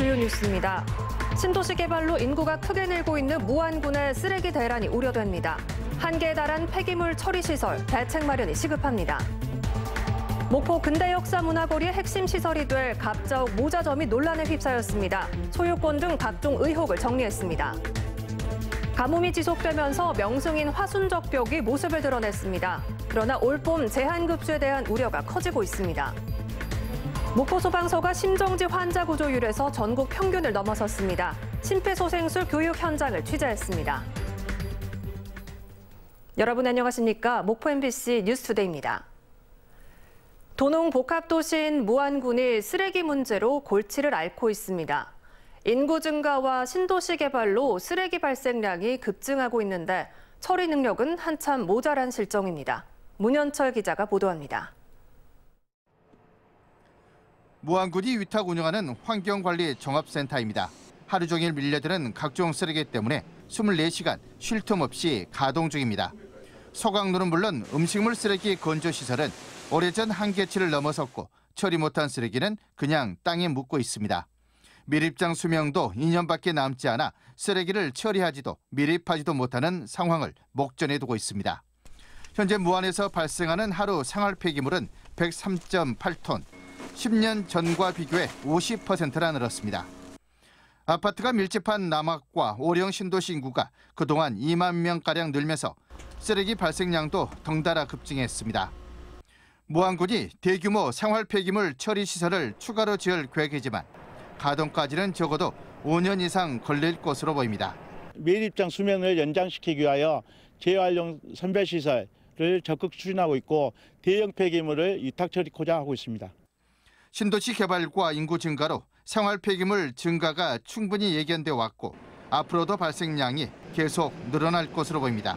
주요 뉴스입니다. 신도시 개발로 인구가 크게 늘고 있는 무안군의 쓰레기 대란이 우려됩니다. 한계에 달한 폐기물 처리 시설, 대책 마련이 시급합니다. 목포 근대역사문화거리의 핵심 시설이 될 갑자옥 모자점이 논란에 휩싸였습니다. 소유권 등 각종 의혹을 정리했습니다. 가뭄이 지속되면서 명승인 화순적벽이 모습을 드러냈습니다. 그러나 올봄 제한급수에 대한 우려가 커지고 있습니다. 목포소방서가 심정지 환자 구조율에서 전국 평균을 넘어섰습니다. 심폐소생술 교육 현장을 취재했습니다. 여러분 안녕하십니까? 목포 MBC 뉴스투데이입니다. 도농 복합도시인 무안군이 쓰레기 문제로 골치를 앓고 있습니다. 인구 증가와 신도시 개발로 쓰레기 발생량이 급증하고 있는데 처리 능력은 한참 모자란 실정입니다. 문현철 기자가 보도합니다. 무안군이 위탁 운영하는 환경관리 종합센터입니다. 하루 종일 밀려드는 각종 쓰레기 때문에 24시간 쉴 틈 없이 가동 중입니다. 소각로는 물론 음식물 쓰레기 건조시설은 오래전 한계치를 넘어섰고 처리 못한 쓰레기는 그냥 땅에 묻고 있습니다. 밀입장 수명도 2년밖에 남지 않아 쓰레기를 처리하지도 밀입하지도 못하는 상황을 목전에 두고 있습니다. 현재 무안에서 발생하는 하루 생활 폐기물은 103.8톤, 10년 전과 비교해 50%나 늘었습니다. 아파트가 밀집한 남학과 오령 신도시 인구가 그동안 2만 명가량 늘면서 쓰레기 발생량도 덩달아 급증했습니다. 무안군이 대규모 생활 폐기물 처리 시설을 추가로 지을 계획이지만 가동까지는 적어도 5년 이상 걸릴 것으로 보입니다. 밀입장 수명을 연장시키기 위하여 재활용 선별시설을 적극 추진하고 있고 대형 폐기물을 위탁 처리코자 하고 있습니다. 신도시 개발과 인구 증가로 생활 폐기물 증가가 충분히 예견돼 왔고 앞으로도 발생량이 계속 늘어날 것으로 보입니다.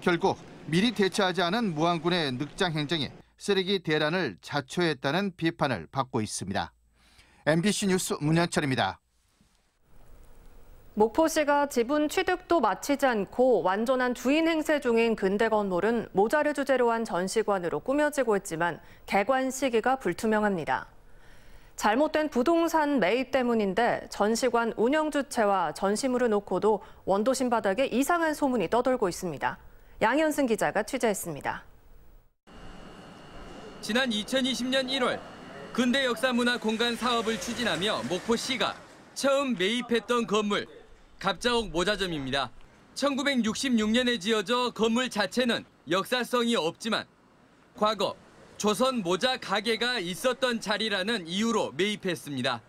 결국 미리 대처하지 않은 무안군의 늑장 행정에 쓰레기 대란을 자초했다는 비판을 받고 있습니다. MBC 뉴스 문현철입니다. 목포시가 지분 취득도 마치지 않고 완전한 주인 행세 중인 근대 건물은 모자를 주제로 한 전시관으로 꾸며지고 있지만 개관 시기가 불투명합니다. 잘못된 부동산 매입 때문인데 전시관 운영 주체와 전시물을 놓고도 원도심 바닥에 이상한 소문이 떠돌고 있습니다. 양현승 기자가 취재했습니다. 지난 2020년 1월 근대역사문화공간 사업을 추진하며 목포시가 처음 매입했던 건물 갑자옥 모자점입니다. 1966년에 지어져 건물 자체는 역사성이 없지만 과거 조선 모자 가게가 있었던 자리라는 이유로 매입했습니다.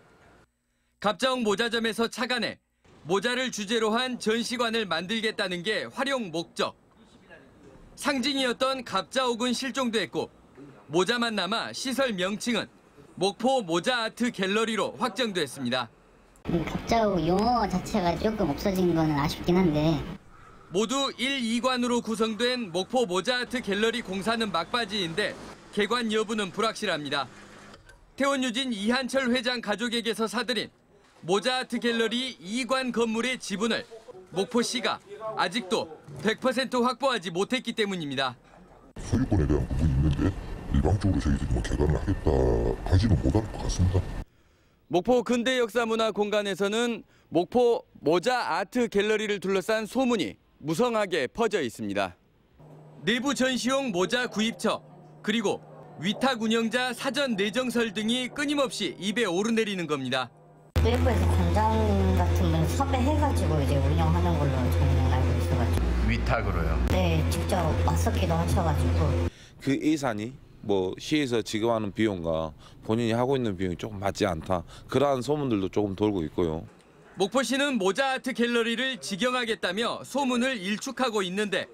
갑자옥 모자점에서 착안해 모자를 주제로 한 전시관을 만들겠다는 게 활용 목적. 상징이었던 갑자옥은 실종됐고 모자만 남아 시설 명칭은 목포 모자 아트 갤러리로 확정됐습니다. 갑자옥 용어 자체가 조금 없어진 건 아쉽긴 한데 모두 1, 2관으로 구성된 목포 모자 아트 갤러리 공사는 막바지인데 개관 여부는 불확실합니다. 태원유진 이한철 회장 가족에게서 사들인 모자 아트 갤러리 2관 건물의 지분을 목포시가 아직도 100% 확보하지 못했기 때문입니다. 소유권에 대한 부분이 있는데 일방적으로 저희들이 개관을 하겠다까지는 못할 것 같습니다. 목포 근대역사문화공간에서는 목포 모자 아트 갤러리를 둘러싼 소문이 무성하게 퍼져 있습니다. 내부 전시용 모자 구입처 그리고 위탁 운영자 사전 내정설 등이 끊임없이 입에 오르내리는 겁니다. 일부에서 공장 같은 건 섭외해가지고 이제 운영하는 걸로 저희는 알고 있어가지고. 위탁으로요? 네, 직접 맞섰기도 하셔가지고. 그 예산이 시에서 지급하는 비용과 본인이 하고 있는 비용이 조금 맞지 않다. 그러한 소문들도 조금 돌고 있고요. 목포시는 모자 아트 갤러리를 직영하겠다며 소문을 일축하고 있는데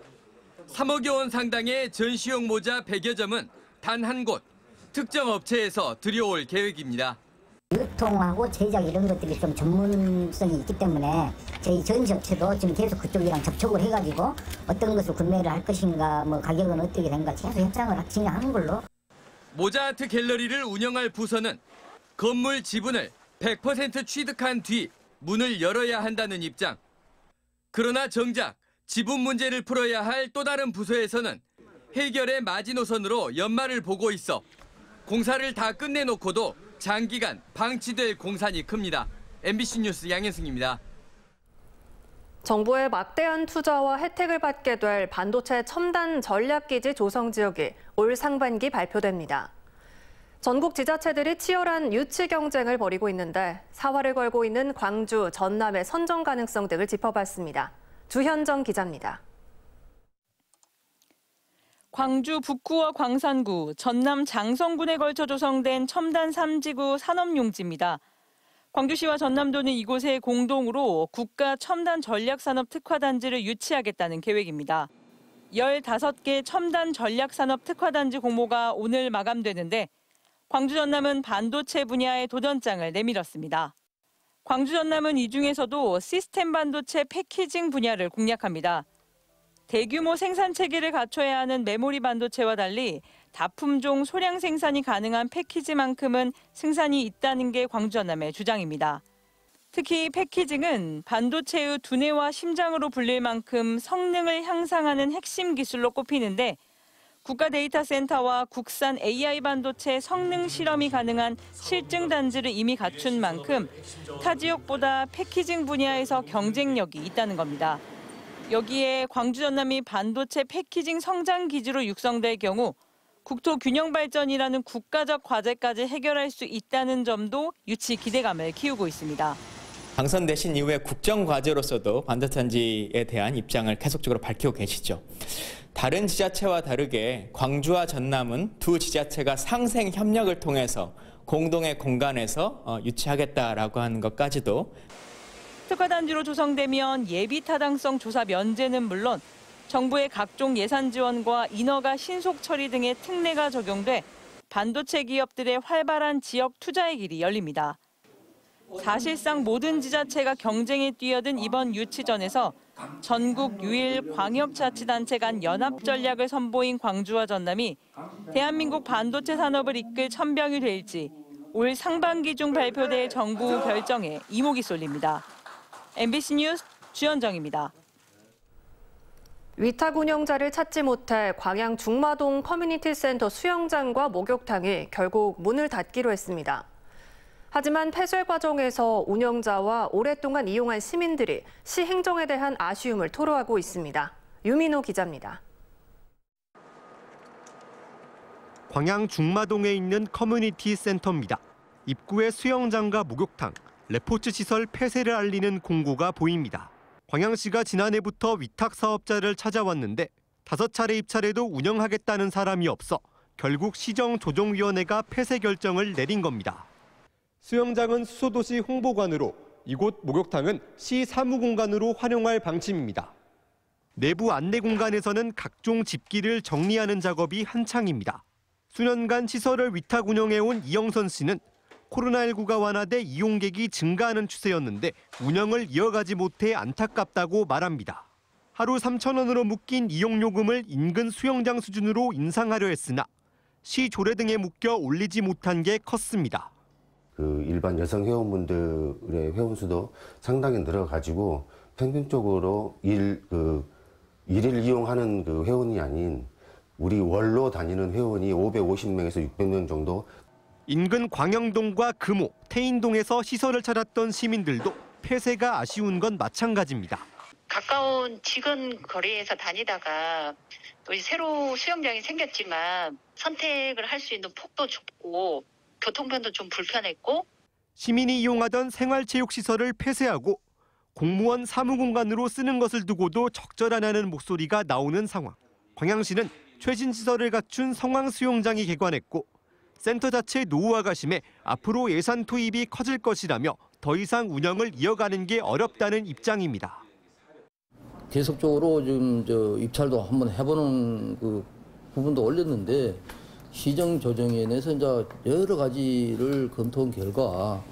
3억여 원 상당의 전시용 모자 100여 점은 단 한 곳 특정 업체에서 들여올 계획입니다. 유통하고 제작 이런 것들이 좀 전문성이 있기 때문에 저희 전시업체도 지금 계속 그쪽이랑 접촉을 해가지고 어떤 것을 구매를 할 것인가, 가격은 어떻게 된가 계속 협상을 진행하는 걸로. 모자 아트 갤러리를 운영할 부서는 건물 지분을 100% 취득한 뒤 문을 열어야 한다는 입장. 그러나 정작 지분 문제를 풀어야 할 또 다른 부서에서는 해결의 마지노선으로 연말을 보고 있어 공사를 다 끝내놓고도 장기간 방치될 공산이 큽니다. MBC 뉴스 양현승입니다. 정부의 막대한 투자와 혜택을 받게 될 반도체 첨단 전략기지 조성 지역이 올 상반기 발표됩니다. 전국 지자체들이 치열한 유치 경쟁을 벌이고 있는데 사활을 걸고 있는 광주, 전남의 선정 가능성 등을 짚어봤습니다. 주현정 기자입니다. 광주 북구와 광산구, 전남 장성군에 걸쳐 조성된 첨단 3지구 산업용지입니다. 광주시와 전남도는 이곳에 공동으로 국가 첨단 전략산업 특화단지를 유치하겠다는 계획입니다. 15개 첨단 전략산업 특화단지 공모가 오늘 마감되는데 광주 전남은 반도체 분야의 도전장을 내밀었습니다. 광주 전남은 이 중에서도 시스템 반도체 패키징 분야를 공략합니다. 대규모 생산 체계를 갖춰야 하는 메모리 반도체와 달리 다품종 소량 생산이 가능한 패키지만큼은 생산이 있다는 게 광주 전남의 주장입니다. 특히 패키징은 반도체의 두뇌와 심장으로 불릴 만큼 성능을 향상하는 핵심 기술로 꼽히는데 국가데이터센터와 국산 AI 반도체 성능 실험이 가능한 실증 단지를 이미 갖춘 만큼 타 지역보다 패키징 분야에서 경쟁력이 있다는 겁니다. 여기에 광주 전남이 반도체 패키징 성장 기지로 육성될 경우 국토 균형 발전이라는 국가적 과제까지 해결할 수 있다는 점도 유치 기대감을 키우고 있습니다. 당선되신 이후에 국정과제로서도 반도체단지에 대한 입장을 계속적으로 밝히고 계시죠. 다른 지자체와 다르게 광주와 전남은 두 지자체가 상생 협력을 통해서 공동의 공간에서 유치하겠다라고 하는 것까지도 특화단지로 조성되면 예비 타당성 조사 면제는 물론 정부의 각종 예산 지원과 인허가 신속 처리 등의 특례가 적용돼 반도체 기업들의 활발한 지역 투자의 길이 열립니다. 사실상 모든 지자체가 경쟁에 뛰어든 이번 유치전에서 전국 유일 광역자치단체 간 연합 전략을 선보인 광주와 전남이 대한민국 반도체 산업을 이끌 천병이 될지 올 상반기 중 발표될 정부 결정에 이목이 쏠립니다. MBC 뉴스 주현정입니다. 위탁 운영자를 찾지 못해 광양 중마동 커뮤니티 센터 수영장과 목욕탕이 결국 문을 닫기로 했습니다. 하지만 폐쇄 과정에서 운영자와 오랫동안 이용한 시민들이 시 행정에 대한 아쉬움을 토로하고 있습니다. 유민호 기자입니다. 광양 중마동에 있는 커뮤니티 센터입니다. 입구에 수영장과 목욕탕, 레포츠 시설 폐쇄를 알리는 공고가 보입니다. 광양시가 지난해부터 위탁 사업자를 찾아왔는데 5차례 입찰에도 운영하겠다는 사람이 없어 결국 시정조정위원회가 폐쇄 결정을 내린 겁니다. 수영장은 수소도시 홍보관으로, 이곳 목욕탕은 시 사무공간으로 활용할 방침입니다. 내부 안내 공간에서는 각종 집기를 정리하는 작업이 한창입니다. 수년간 시설을 위탁 운영해온 이영선 씨는 코로나19가 완화돼 이용객이 증가하는 추세였는데 운영을 이어가지 못해 안타깝다고 말합니다. 하루 3,000원으로 묶인 이용요금을 인근 수영장 수준으로 인상하려 했으나 시 조례 등에 묶여 올리지 못한 게 컸습니다. 일반 여성 회원분들의 회원수도 상당히 늘어가지고 평균적으로 일일 이용하는 회원이 아닌 우리 월로 다니는 회원이 550명에서 600명 정도. 인근 광영동과 금호, 태인동에서 시설을 찾았던 시민들도 폐쇄가 아쉬운 건 마찬가지입니다. 가까운 지근 거리에서 다니다가 또 새로 수영장이 생겼지만 선택을 할 수 있는 폭도 좁고 교통편도 좀 불편했고 시민이 이용하던 생활체육시설을 폐쇄하고 공무원 사무공간으로 쓰는 것을 두고도 적절하냐는 목소리가 나오는 상황. 광양시는 최신 시설을 갖춘 성황수영장이 개관했고 센터 자체 노후화가 심해 앞으로 예산 투입이 커질 것이라며 더 이상 운영을 이어가는 게 어렵다는 입장입니다. 계속적으로 지금 입찰도 한번 해보는 부분도 올렸는데 시정 조정위원회에서 이제 여러 가지를 검토한 결과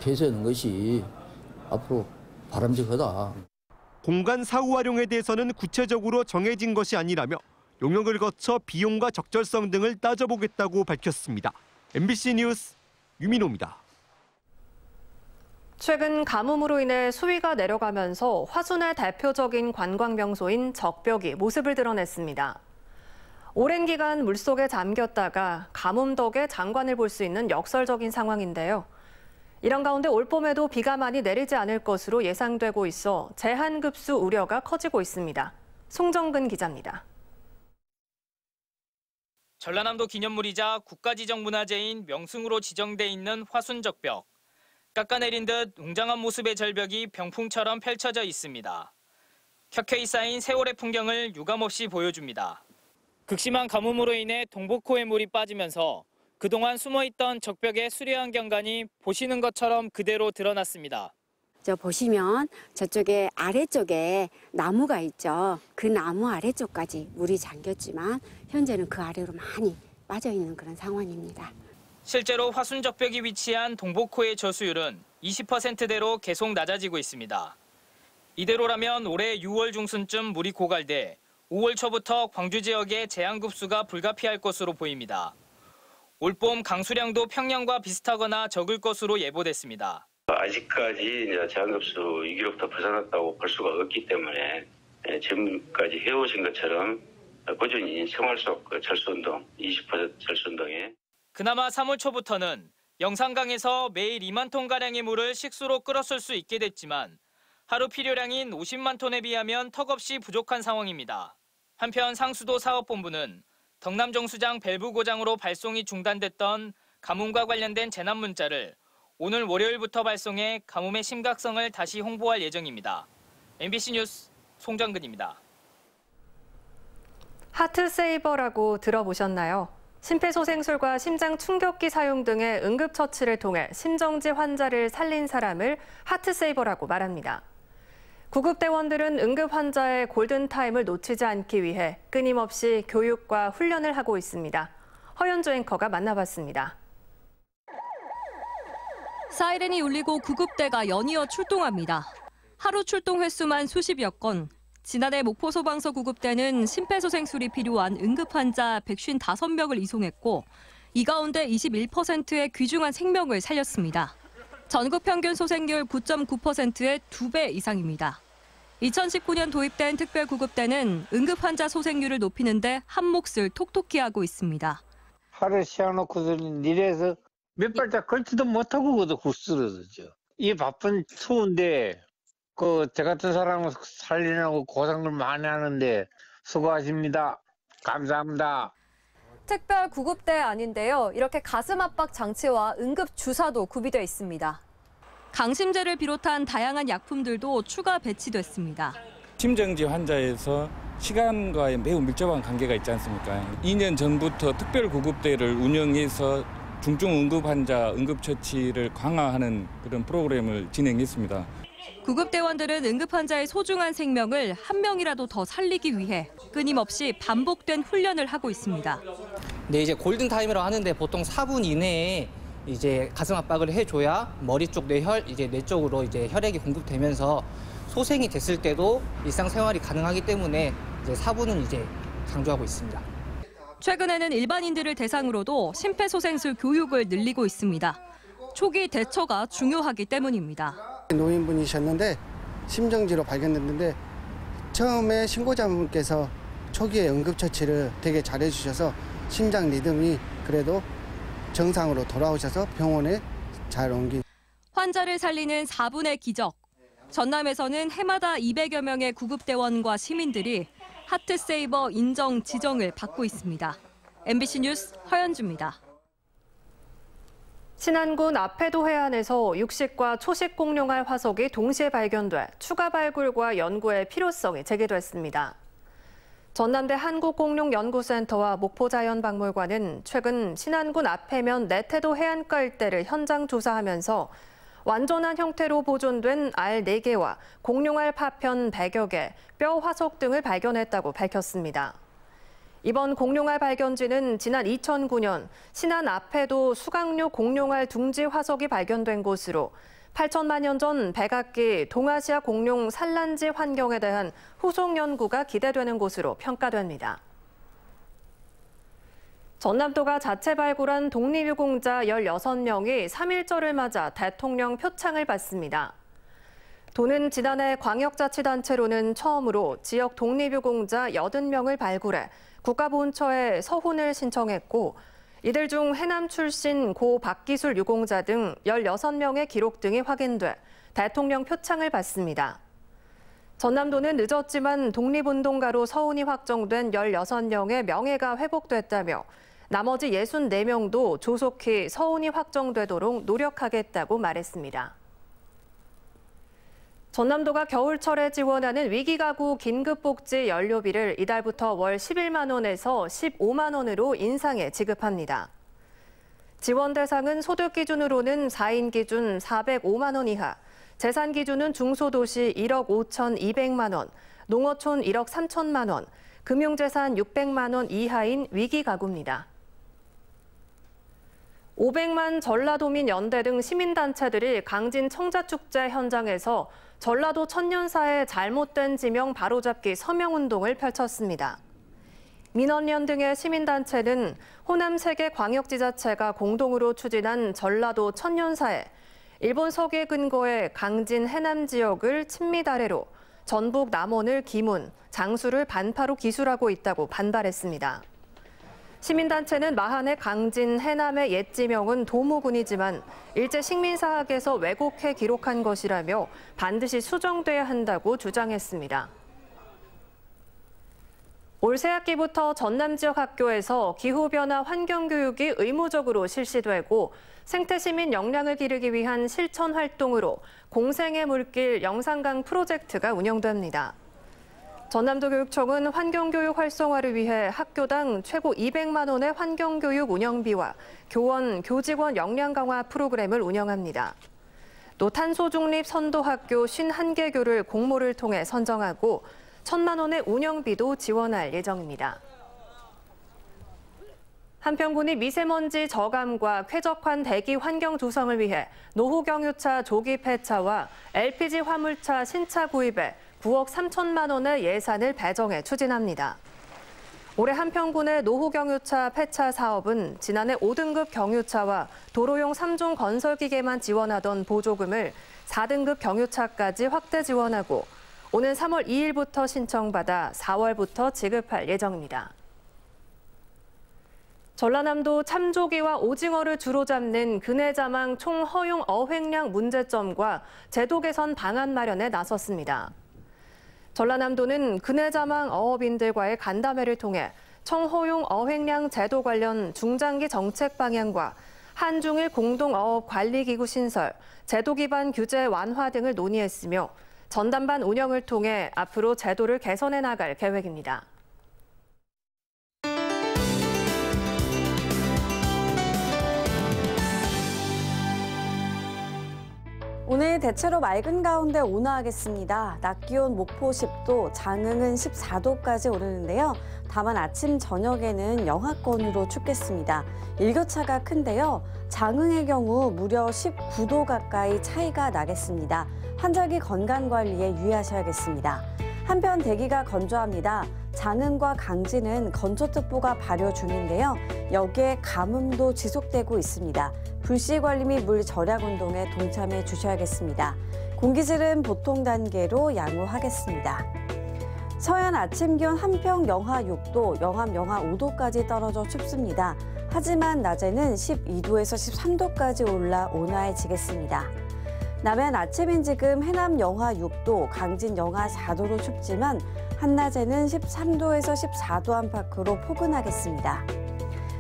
폐쇄하는 것이 앞으로 바람직하다. 공간 사후 활용에 대해서는 구체적으로 정해진 것이 아니라며 용역을 거쳐 비용과 적절성 등을 따져보겠다고 밝혔습니다. MBC 뉴스 유민호입니다. 최근 가뭄으로 인해 수위가 내려가면서 화순의 대표적인 관광 명소인 적벽이 모습을 드러냈습니다. 오랜 기간 물속에 잠겼다가 가뭄 덕에 장관을 볼 수 있는 역설적인 상황인데요. 이런 가운데 올봄에도 비가 많이 내리지 않을 것으로 예상되고 있어 제한급수 우려가 커지고 있습니다. 송정근 기자입니다. 전라남도 기념물이자 국가지정문화재인 명승으로 지정돼 있는 화순적벽. 깎아내린 듯 웅장한 모습의 절벽이 병풍처럼 펼쳐져 있습니다. 켜켜이 쌓인 세월의 풍경을 유감없이 보여줍니다. 극심한 가뭄으로 인해 동복호에 물이 빠지면서 그동안 숨어있던 적벽의 수려한 경관이 보시는 것처럼 그대로 드러났습니다. 저 보시면 저쪽에 아래쪽에 나무가 있죠. 그 나무 아래쪽까지 물이 잠겼지만 현재는 그 아래로 많이 빠져 있는 그런 상황입니다. 실제로 화순적벽이 위치한 동복호의 저수율은 20%대로 계속 낮아지고 있습니다. 이대로라면 올해 6월 중순쯤 물이 고갈돼 5월 초부터 광주 지역의 제한급수가 불가피할 것으로 보입니다. 올봄 강수량도 평년과 비슷하거나 적을 것으로 예보됐습니다. 아직까지 제한급수 위기로부터 벗어났다고 볼 수가 없기 때문에 지금까지 해오신 것처럼 꾸준히 생활 속 철수운동, 20% 철수운동에 그나마 3월 초부터는 영산강에서 매일 2만 톤가량의 물을 식수로 끌어쓸 수 있게 됐지만 하루 필요량인 50만 톤에 비하면 턱없이 부족한 상황입니다. 한편 상수도 사업본부는 덕남정수장 밸브 고장으로 발송이 중단됐던 가뭄과 관련된 재난 문자를 오늘 월요일부터 발송해 가뭄의 심각성을 다시 홍보할 예정입니다. MBC 뉴스 송정근입니다. 하트세이버라고 들어보셨나요? 심폐소생술과 심장 충격기 사용 등의 응급처치를 통해 심정지 환자를 살린 사람을 하트세이버라고 말합니다. 구급대원들은 응급 환자의 골든타임을 놓치지 않기 위해 끊임없이 교육과 훈련을 하고 있습니다. 허연주 앵커가 만나봤습니다. 사이렌이 울리고 구급대가 연이어 출동합니다. 하루 출동 횟수만 수십여 건. 지난해 목포소방서 구급대는 심폐소생술이 필요한 응급환자 155명을 이송했고 이 가운데 21%의 귀중한 생명을 살렸습니다. 전국 평균 소생률 9.9%의 2배 이상입니다. 2019년 도입된 특별구급대는 응급환자 소생률을 높이는 데 한몫을 톡톡히 하고 있습니다. 하루 쉬어놓고서 일해서 몇 발짝 걸지도 못하고 그도 굴쓰러졌죠. 이 바쁜 추운데 저 같은 사람을 살리려고 고생을 많이 하는데 수고하십니다. 감사합니다. 특별 구급대 아닌데요. 이렇게 가슴 압박 장치와 응급 주사도 구비되어 있습니다. 강심제를 비롯한 다양한 약품들도 추가 배치됐습니다. 심정지 환자에서 시간과의 매우 밀접한 관계가 있지 않습니까? 2년 전부터 특별 구급대를 운영해서 중증 응급 환자 응급처치를 강화하는 그런 프로그램을 진행했습니다. 구급대원들은 응급환자의 소중한 생명을 한 명이라도 더 살리기 위해 끊임없이 반복된 훈련을 하고 있습니다. 네, 이제 골든타임이라고 하는데 보통 4분 이내에 이제 가슴 압박을 해줘야 머리 쪽 뇌혈, 이제 뇌 쪽으로 이제 혈액이 공급되면서 소생이 됐을 때도 일상생활이 가능하기 때문에 이제 4분은 이제 강조하고 있습니다. 최근에는 일반인들을 대상으로도 심폐소생술 교육을 늘리고 있습니다. 초기 대처가 중요하기 때문입니다. 노인분이셨는데 심정지로 발견됐는데 처음에 신고자분께서 초기에 응급처치를 되게 잘해주셔서 심장 리듬이 그래도 정상으로 돌아오셔서 병원에 잘 옮긴. 환자를 살리는 4분의 기적. 전남에서는 해마다 200여 명의 구급대원과 시민들이 하트세이버 인정 지정을 받고 있습니다. MBC 뉴스 허연주입니다. 신안군 앞해도 해안에서 육식과 초식 공룡알 화석이 동시에 발견돼 추가 발굴과 연구의 필요성이 제기됐습니다. 전남대 한국공룡연구센터와 목포자연박물관은 최근 신안군 앞해면 내태도 해안가 일대를 현장 조사하면서 완전한 형태로 보존된 알 4개와 공룡알 파편 100여 개, 뼈 화석 등을 발견했다고 밝혔습니다. 이번 공룡알 발견지는 지난 2009년 신안 앞해도 수강류 공룡알 둥지 화석이 발견된 곳으로 8천만 년 전 백악기 동아시아 공룡 산란지 환경에 대한 후속 연구가 기대되는 곳으로 평가됩니다. 전남도가 자체 발굴한 독립유공자 16명이 3.1절을 맞아 대통령 표창을 받습니다. 도는 지난해 광역자치단체로는 처음으로 지역 독립유공자 80명을 발굴해 국가보훈처에 서훈을 신청했고 이들 중 해남 출신 고 박기술 유공자 등 16명의 기록 등이 확인돼 대통령 표창을 받습니다. 전남도는 늦었지만 독립운동가로 서운이 확정된 16명의 명예가 회복됐다며 나머지 64명도 조속히 서운이 확정되도록 노력하겠다고 말했습니다. 전남도가 겨울철에 지원하는 위기가구 긴급복지 연료비를 이달부터 월 11만 원에서 15만 원으로 인상해 지급합니다. 지원 대상은 소득 기준으로는 4인 기준 405만 원 이하, 재산 기준은 중소도시 1억 5,200만 원, 농어촌 1억 3천만 원, 금융재산 600만 원 이하인 위기가구입니다. 500만 전라도민 연대 등 시민단체들이 강진 청자축제 현장에서 전라도 천년사의 잘못된 지명 바로잡기 서명운동을 펼쳤습니다. 민원련 등의 시민단체는 호남 세계 광역지자체가 공동으로 추진한 전라도 천년사에 일본 서기에 근거해 강진 해남 지역을 친밀 아래로 전북 남원을 기문, 장수를 반파로 기술하고 있다고 반발했습니다. 시민단체는 마한의 강진 해남의 옛 지명은 도무군이지만 일제 식민사학에서 왜곡해 기록한 것이라며 반드시 수정돼야 한다고 주장했습니다. 올 새학기부터 전남 지역 학교에서 기후변화 환경교육이 의무적으로 실시되고 생태시민 역량을 기르기 위한 실천 활동으로 공생의 물길 영산강 프로젝트가 운영됩니다. 전남도 교육청은 환경교육 활성화를 위해 학교당 최고 200만 원의 환경교육 운영비와 교원, 교직원 역량 강화 프로그램을 운영합니다. 또 탄소 중립 선도 학교 51개교를 공모를 통해 선정하고 1,000만 원의 운영비도 지원할 예정입니다. 한편 군이 미세먼지 저감과 쾌적한 대기 환경 조성을 위해 노후경유차 조기 폐차와 LPG 화물차 신차 구입에 9억 3천만 원의 예산을 배정해 추진합니다. 올해 한평군의 노후경유차 폐차 사업은 지난해 5등급 경유차와 도로용 3종 건설기계만 지원하던 보조금을 4등급 경유차까지 확대 지원하고 오는 3월 2일부터 신청받아 4월부터 지급할 예정입니다. 전라남도 참조기와 오징어를 주로 잡는 근해자망 총허용 어획량 문제점과 제도 개선 방안 마련에 나섰습니다. 전라남도는 근해자망 어업인들과의 간담회를 통해 청허용 어획량 제도 관련 중장기 정책 방향과 한중일 공동어업 관리기구 신설, 제도 기반 규제 완화 등을 논의했으며 전담반 운영을 통해 앞으로 제도를 개선해 나갈 계획입니다. 오늘 대체로 맑은 가운데 온화하겠습니다. 낮 기온 목포 10도, 장흥은 14도까지 오르는데요. 다만 아침, 저녁에는 영하권으로 춥겠습니다. 일교차가 큰데요. 장흥의 경우 무려 19도 가까이 차이가 나겠습니다. 환절기 건강관리에 유의하셔야겠습니다. 한편 대기가 건조합니다. 장흥과 강진은 건조특보가 발효 중인데요. 여기에 가뭄도 지속되고 있습니다. 불씨관리 및 물 절약 운동에 동참해 주셔야겠습니다. 공기질은 보통 단계로 양호하겠습니다. 서해안 아침 기온 한평 영하 6도, 영암 영하 5도까지 떨어져 춥습니다. 하지만 낮에는 12도에서 13도까지 올라 온화해지겠습니다. 남해안 아침인 지금 해남 영하 6도, 강진 영하 4도로 춥지만 한낮에는 13도에서 14도 안팎으로 포근하겠습니다.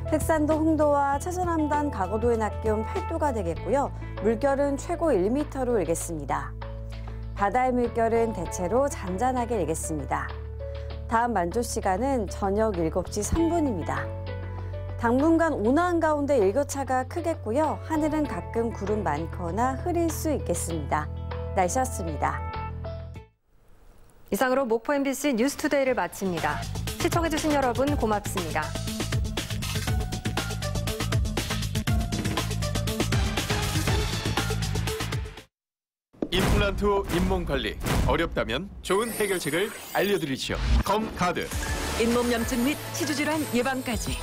흑산도 홍도와 차선함단 가거도의 낮 기온 8도가 되겠고요. 물결은 최고 1m로 일겠습니다. 바다의 물결은 대체로 잔잔하게 일겠습니다. 다음 만조 시간은 저녁 7시 3분입니다. 당분간 온화한 가운데 일교차가 크겠고요. 하늘은 가끔 구름 많거나 흐릴 수 있겠습니다. 날씨였습니다. 이상으로 목포 MBC 뉴스투데이를 마칩니다. 시청해주신 여러분 고맙습니다. 임플란트 잇몸 관리 어렵다면 좋은 해결책을 알려드리죠. 검가드. 잇몸염증 및 치주질환 예방까지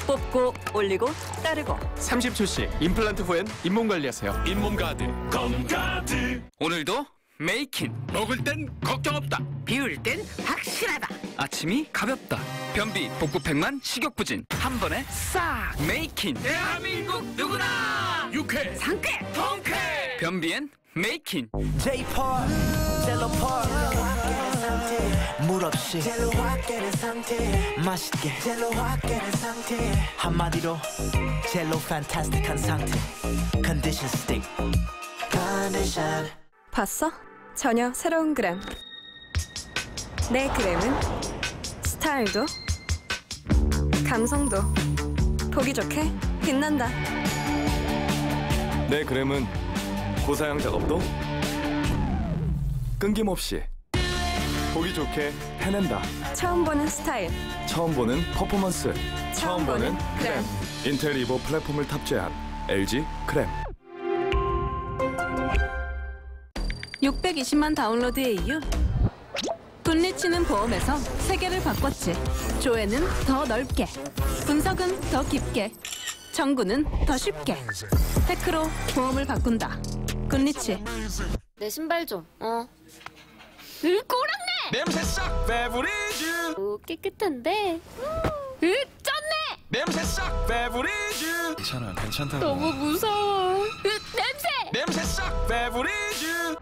뽑고 올리고 따르고 30초씩 임플란트 후엔 잇몸 관리하세요. 잇몸 가드 검가드. 오늘도 메이킨. 먹을 땐 걱정 없다. 비울 땐 확실하다. 아침이 가볍다. 변비, 복부팩만 식욕부진. 한 번에 싹. 메이킨. 대한민국 누구나 유쾌, 상쾌, 통쾌. 변비엔 메이킨. J-Park, 젤로파크 물 없이 맛있게 한마디로 젤로 판타스틱한 상태. 컨디션 스틱 컨디션. 봤어? 전혀 새로운 그램. 내 그램은 스타일도 감성도 보기 좋게 빛난다. 내 그램은 고사양 작업도 끊김없이 보기 좋게 해낸다. 처음 보는 스타일, 처음 보는 퍼포먼스, 처음 보는 그램. 인텔 이보 플랫폼을 탑재한 LG 그램. 620만 다운로드의 이유? 분리치는 보험에서 세계를 바꿨지. 조회는 더 넓게, 분석은 더 깊게, 청구는 더 쉽게. 테크로 보험을 바꾼다. 분리치. 내 신발 좀. 꼬랑내! 냄새 싹 페브리즈. 오, 깨끗한데. 쩐네! 냄새 싹 페브리즈. 괜찮다고. 너무 무서워. 냄새! 냄새 싹 페브리즈.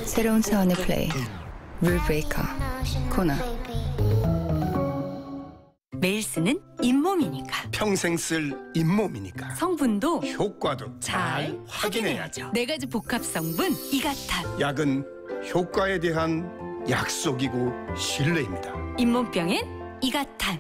새로운 차원의 플레이. 룰 브레이커. 코너. 매일 쓰는 잇몸이니까. 평생 쓸 잇몸이니까. 성분도 효과도 잘 확인해야죠. 4가지 복합 성분 이가탄. 약은 효과에 대한 약속이고 신뢰입니다. 잇몸병엔 이가탄.